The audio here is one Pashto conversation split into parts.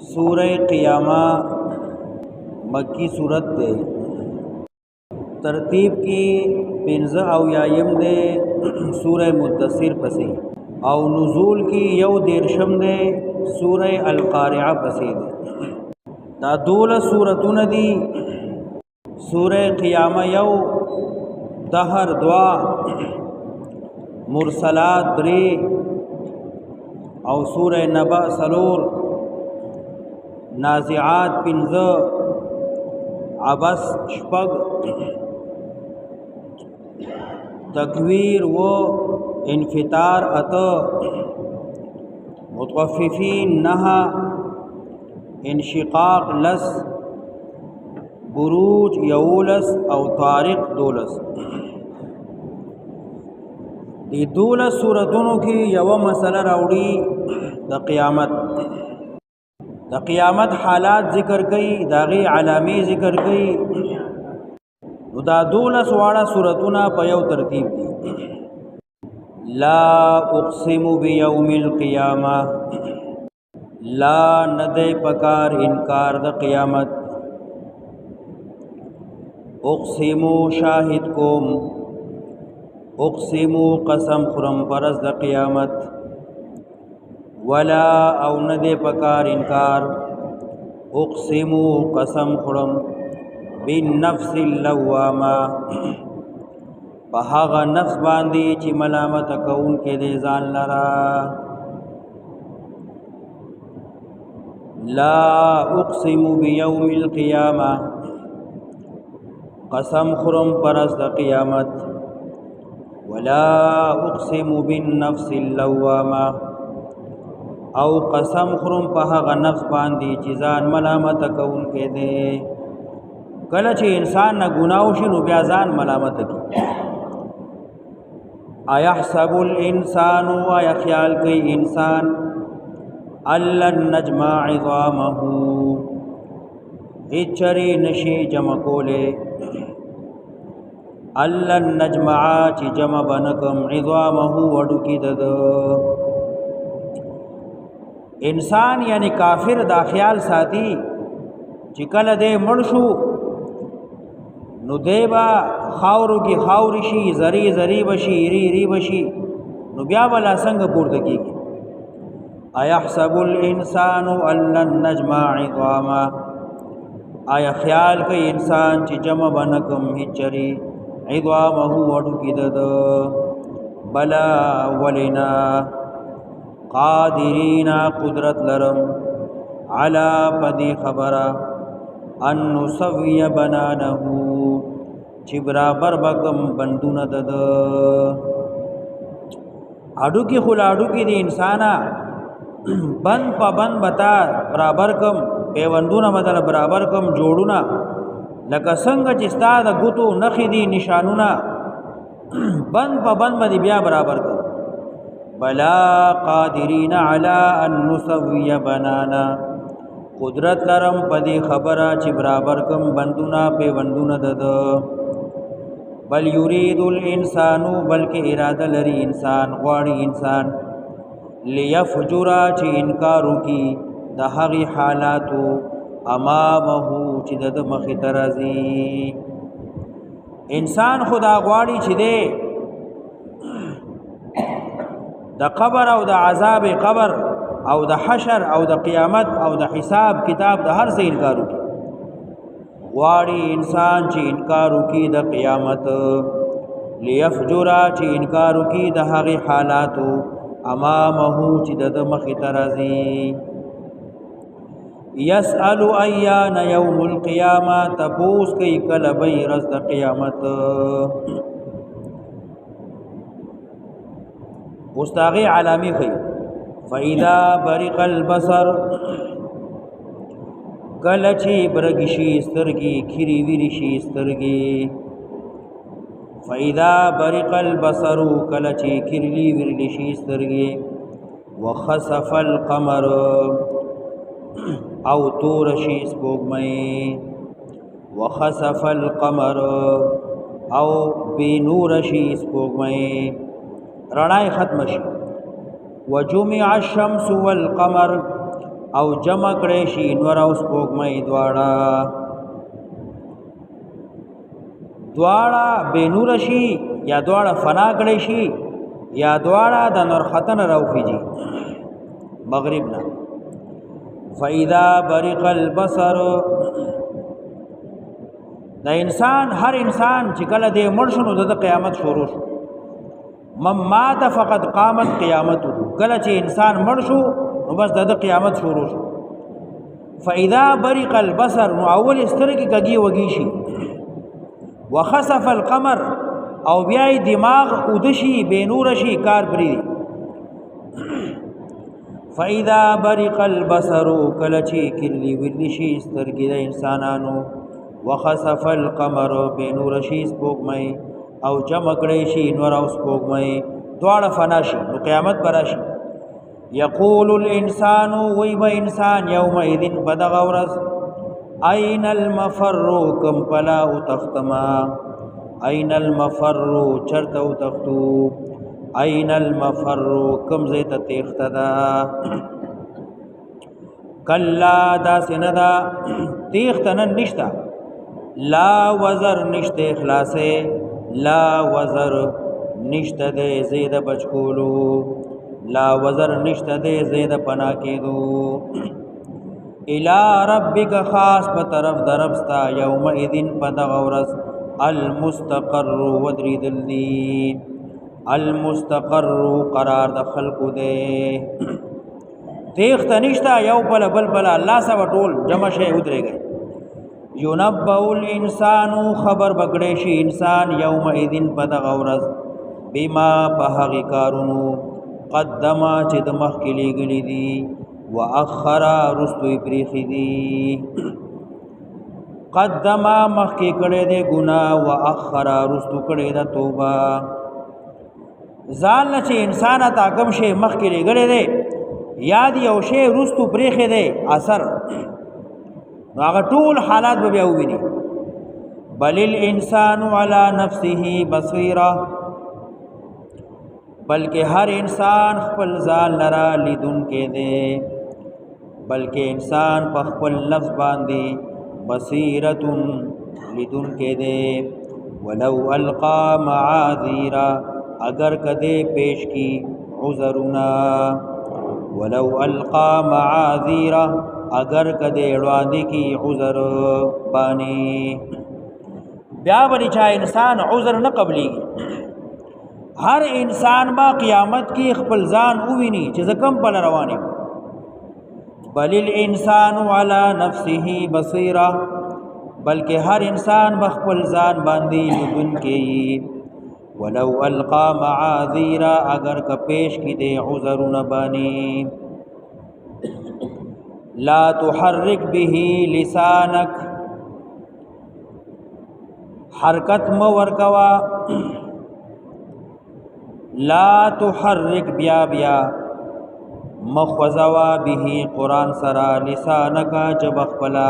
सूरह क़ियामा मक्की सूरत दे तरतीब की 15 अवयायम दे सूरह मुद्दसिर पसी और नुज़ूल की यौ देरशम दे सूरह अल-क़ारिआ पसी दे। दा दूल सूरतुन दी सूरह क़ियामा यौ दहर द्वा मुरसलात द्रे और सूरह नबा सलोर नाज़िआत 15 अबस शपग तकवीर व इन्फितार अत मुतवफ़्फ़िफ़ीन नहा इंशिक़ाक़ लस बुरूज यऊलस और तारिक दोलस। दी दोलस सूरतों की यव मसला राउड़ी द क़ियामत हालात ज़िक्र कई दागी अलामी ज़िक्र कई। दा दोलस वाड़ा सूरतुना पयव तरतीब दी। ला उक़सिमु बियौमिल क़ियामा ला नदे पकार इनकार द क़ियामत उक़सिमु शाहिद कोम उक़सिमु कसम खुरम परस द क़ियामत वला औ नदे पकार इनकार उक़सिमु कसम खुरम बिन नफ्सिल लव्वामा पहागा नफ्स बांदी ची मलामत कौन के दे जान लरा। ला उक़सिमु बियौमिल क़ियामा कसम खुरम परस द क़ियामत वला उक़सिमु बिन नफ्सिल लव्वामा औ कसम खुरम पहागा नफ्स बांदी ची जान मलामत कौन के दे। कल चे इंसान न गुनाहोशी नु बिया जान मलामत की। अयहसबुल इंसानु आया ख्याल कई इंसान अल्लन नजमा इज़ामहु इचरी नशी जमा कोले अल्लन नजमा ची जमा बनकम इज़ामहु वडुकी दद। इंसान यानी काफिर दा ख्याल साथी चिकल दे मड़शू नु देबा खावरू की खावरिशी जरी जरी बशी री री बशी नु बिया बला संग पूर्त की। अयहसबुल इंसानु अल्लन नजमा इज़ामा आया ख्याल कई इंसान ची जमा बनकम हिचरी इज़ामहु वडु की दद। बला वलिना क़ादिरीना कुदरत लरम अला पदी खबरा अन नुसव्विय बनानहु ची बराबर बकम बंदून दद। आडू की खुला आडू की दी इंसाना बंद पा बंद बता बराबर कम पेवंदूना बदल बराबर कम जोड़ूना लका संग चिस्ता द गुतु नखी दी निशानुना बंद पा बंद बदी बिया बराबर कम। बला क़ादिरीना अला अन नुसव्विय बनाना कुदरत लरम पदी खबरा ची बराबर कम बंदूना पे बंदूना दद। बल युरीदुल इंसानु बल्कि इरादा लरी इंसान ग़वाड़ी इंसान लियफ़जुरा ची इनकारू की दहगी हालातु अमामहु ची दद मखी तरजी। इंसान खुदा ग़वाड़ी ची दे द क़बर और द अज़ाब क़बर और द हशर और द क़ियामत और द हिसाब किताब द हर से इनकारू की वाड़ी इंसान ची इनकारू की द क़ियामत लियफ़जुरा ची इनकारू की द हगी हालातु अमामहु ची दद मखी तरजी। यसअलु अय्यान यौमुल क़ियामा तपूस कई कल बई रज़ द क़ियामत। उस्ताग़ी आलामी खई फ़इदा बरिक़ल बसर कलची बरगिशी स्तरगी खिरी विरिशी स्तरगी। फ़इदा बरिक़ल बसरु कलची खिरली विरलिशी स्तरगी। व खसफ़ल क़मर औ तोरशी स्पोगमई व खसफ़ल क़मर औ बेनूरशी स्पोगमई रणाए ख़त्मशी। व जुमिअ अश-शम्सु वल क़मर او جمع کړي شي نور او سپوږمۍ دواړه بے نور شي یا دواړه فنا کړي شي یا دواړه د نور ختن راوخیږي مغرب نه فاذا برق البصر دا انسان هر انسان چې کله دې مړ شنو د قیامت شروع شو من مات فقط قامت قیامته کله چې انسان مړ شو نو بس د قیامت شروع شو فاذا برق البصر نو اول سترګې کږي وږي شي وخسف القمر او بیا دماغ ودشي بینور شي کار پری فاذا برق البصر کله چې کلی ویلی شي سترګې د انسانانو وخسف القمر بینور شي سپوږمۍ او جمع کړي شي نور او سپوږمۍ دواړه فنا شي نو قیامت براشي یقول الانسان وی به انسان یومئذ بدغ ورځ اين المفر کم پلا او تختما اين المفر چرته او تختو اين المفر کم زیت تختدا کلا دا سندا تختن نشتا لا وزر نشته اخلاصه لا وزر نشته دے زید بچکولو لا وزر نشته دے زید پنا کېدو الى ربک خاص په طرف دربستا یومئذ پدغورس المستقر ودریدل دی المستقر قرار د خلق دے تیخت نشتا یو بل الله سب ټول جمع شي ودرېږي ينبأ الانسان خبر بکړې شي انسان یومئذ پدغورس بما په کارونو قدما چې د مخ کې لګلې دي واخر رستوي پریخي دي قدما مخ کې کړه دې ګناه واخر رستو کړه دې توبه ځان چې انسان ته کم شي مخ کې لګلې دي یاد یو شی رستو پریخي دي اثر هغه ټول حالات به بیا وویني بل الانسان على نفسه بصيره بلکہ ہر انسان خپل ځان لرا لیدون کې دے بلکہ انسان په خپل نفس باندې بصیرت لیدون کې دے ولو القا معاذیرا اگر کدے پیش کی عذرنا ولو القا معاذیرا اگر کدے وړاندې کی عذر بانی بیا بری چا انسان عذر نه قبلی هر انسان با قیامت کی خپل ځان وویني چې زکم په روانه بل الانسان على نفسه بصيره بلکہ هر انسان بخپل ځان باندې لیدون کې ولو القا معاذيرا اگر کا پیش کی دے عذرون بانی لا تحرك به لسانك حرکت مو ورکوا لا تحرك بیا مخوزوا به قرآن سرا لسانکا جبخپلا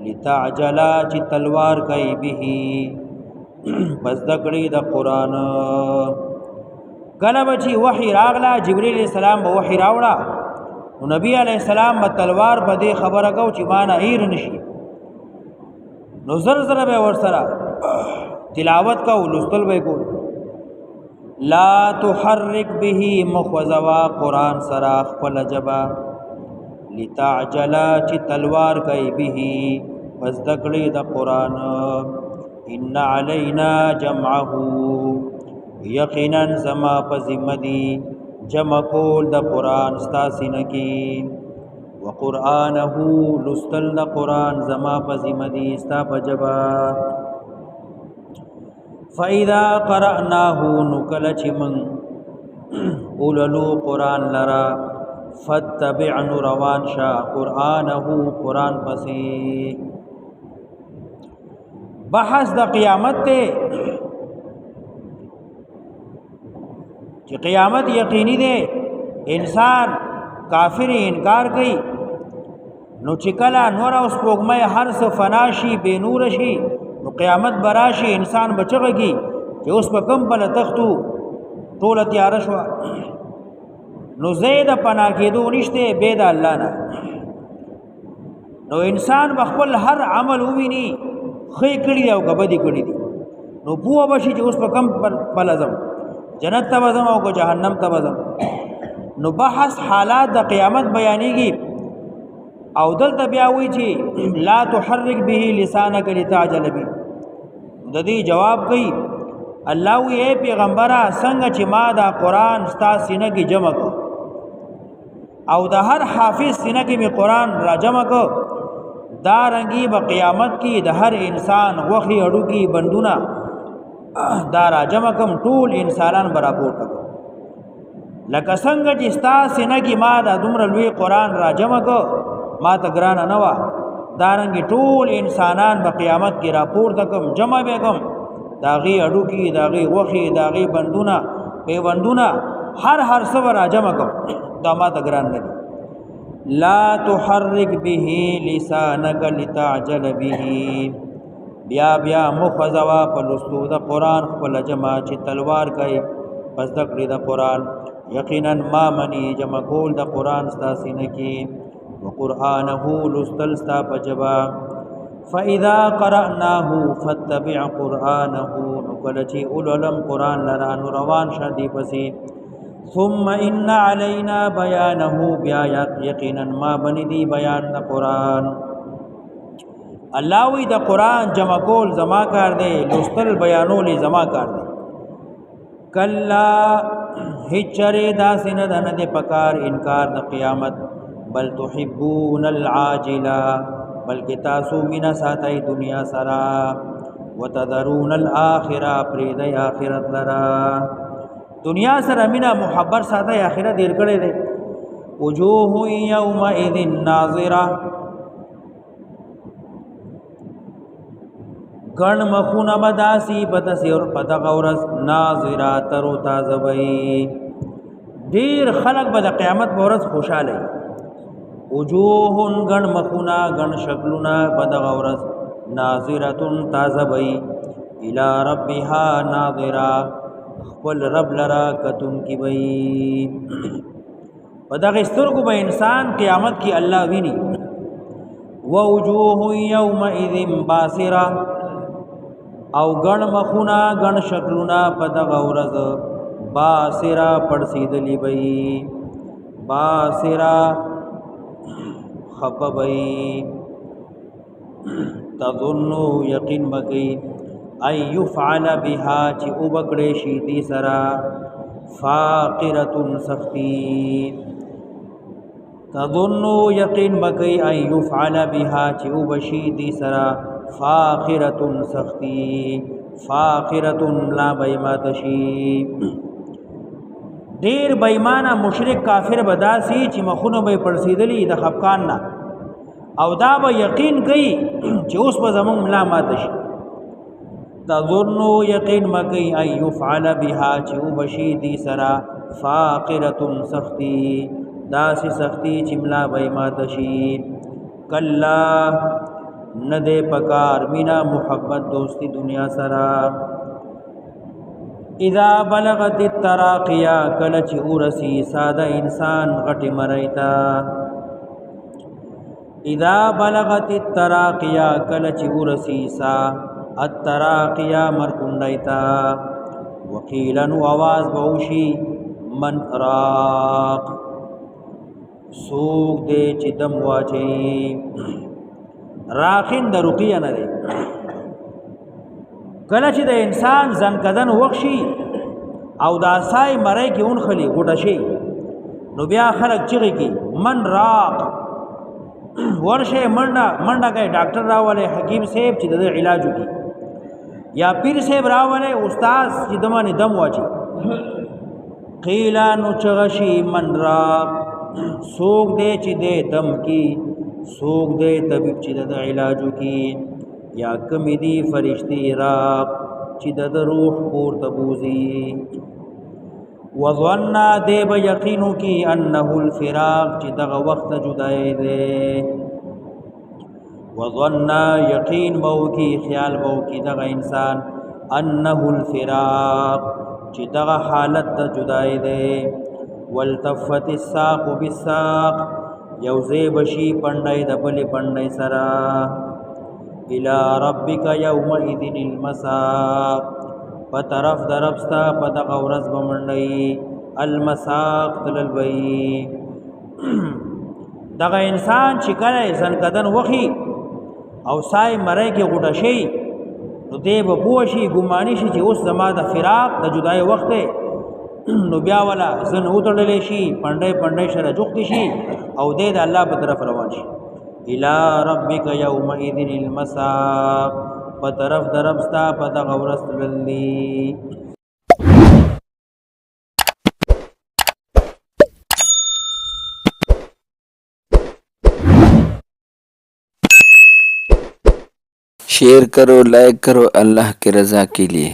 لتعجلا چی تلوار کئی به بس دکڑی دا قرآن کله بچی وحی راغلا جبریل علیہ السلام با وحی راوڑا نبی علیہ السلام با تلوار با دے خبر کو چی مانا ایر نشی نو زر بے ورسرا تلاوت کا لستل بے کو لا تحرك به مخوزوا قرآن سراخ پلجبا لتعجلا چی تلوار کئی به بس دکڑی دا قرآن ان علینا جمعه یقینا زما پزمدی جمع کول دا قرآن ستاسینکی وقرآنه لستل دا قرآن زما پزمدی ستا پجبا فَإِذَا قَرَأْنَاهُ نُكَلَچِ مَنْ اوللو قرآن لرا فَاتَّبِعْ روان شا قرآنه قرآن پسی بحث دا قیامت تے کہ قیامت یقینی دے انسان کافر انکار کئی نو چکلا نور اس پوگمے ہر سو فناشی بے نور شی نو قیامت براشی انسان بچغگی کہ اس پا کم پل تختو طول تیار شوا نو زید پناہ کی دو نشتے بید اللہ نا نو انسان بخپل هر عمل وویني خې کړي دی او کبدي کړي دي نو پوه بشي چې اوس په کم بلزم جنت ته وزم او کو جهنم ته وزم نو بحث حالات د قیامت بیانېږي او دلته بیا وی چې لا تحرک به لسانک لتعجل به د دې جواب کوي الله وی پیغمبره څنګه چې ما دا قران ستا سینه کې جمع کو او د هر حافظ سینه کې می قران را جمع کو دا رنگی با قیامت کی د هر انسان وخی اډو کی بندونه دا را جمع کم ټول انسانان برابر تک لکه څنګه چې ستا سینه کې ما دا دومره لوی قران را جمع کو ما ته ګران نه وا دا رنگی ټول انسانان په قیامت کې راپور تکم جمع به کم داغي اډو کی داغي وخی داغي بندونه پیوندونه هر څه را جمع کم دا ما ته ګران نه لا تحرك به لسانك لتعجل به بیا مخزوا پلوستو د قران خپل جمع چې تلوار کوي پس دکړي د قران یقینا ما منی جمع کول د قران ستاسینه کې وقرانه لستل ستا پجبا فاذا قراناه فاتبع قرانه نکلچی اولم قران لران روان شدی پسی ثم ان علينا بيانه بیا یقینا ما بنی دی بیان د قران الله وی د قران جمع کول زما کار دی لستل بیانول زما کار دی کلا هچره داسنه دنه د پکار انکار د قیامت بل تحبون العاجلا بلکې تاسو مینا ساتای دنیا سرا وتذرون الاخره پرید اخرت لرا دنیا سره مینا محبت ساته اخرت دیر کړي دي وجوه یومئذ ناظره ګڼ مخونه بداسي بدسي اور پتا غورس ناظره ترو تازه وي ډیر خلق به د قیامت ورځ خوشاله وجوه ګڼ مخونه ګڼ شکلونه پتا غورس ناظره تازه وي الى ربها ناظره خپل رب لرا کتون کی وی پدغه سترګو به انسان قیامت کی الله ویني ووجوه یومئذ باسره او ګڼ مخونه ګڼ شکلونه پدغه ورځ باسره پړسیدلی وی باسره خفوی تظنو یقین بکی ای یفعل بها چی او بکڑی شیدی سرا فاقرت سختی تظنو یقین بکی ای یفعل بها چی او بشیدی سرا فاقرت سختی فاقرت لا بیماتشی دیر بیمانا مشرک کافر بداسی چی مخونو بی پرسیدلی د خفقان نا او دا با یقین کئی چی اس با زمان ملا ماتشی تظنو یقین مکی ان یفعل بها چو بشیدی سرا فاقرت سختی داسی سختی چملا بیماتشی کلا ندے پکار مینا محبت دوستی دنیا سرا اذا بلغت التراقیا کلچ ارسی سادہ انسان غٹ مریتا اذا بلغت التراقیا کلچ ارسی سا التراقیا مرکندیتا وقیلن آواز بوشی من راق سوک دے چی دم واچی راقین دا رقیہ ندے کله چې د انسان ځنکدن وخشي او دا سای مړی کې اونخلي غوټه شي نو بیا خلک چغې کې من راق ورشه منډه کوي ډاکټر راولي حکیم صاحب چې د علاج وکړي یا پیر صاحب راولي استاد چې دمانه دم واچي قیل نو چغشي من راق سوق دې چې دې دم کې سوق دې طبيب چې د علاج وکړي یا کمی دی فرشتی راق چی د روح پور تبوزی وظننا دے با یقینو کی انہو الفراق چی دغ وقت جدائی دے وظننا یقین بو کی خیال بو کی دغ انسان انہو الفراق چی دغ حالت دا جدائی دے والتفت الساق بالساق یوزې بشي پنډی د بلې پنډی سره الى ربک یومئذ المساق په طرف د رب ستا په دغه ورځ به منډی المساق تلل بی دغه انسان چې کله ځنکدن وخی او سای مړی کې غوټه شي نو دی به پوه شي ګماني شي چې اوس زما د فراق د جدای وخت دی نو بیا ولا زن وتړلی شي پنډی پنډی سره جوختی شي او دی د الله په طرف روان شي الى ربک یومئذ المساق په طرف د رب ستا په دغه ورځ تلل دي शेयर करो, लाइक करो अल्लाह की रज़ा के लिए।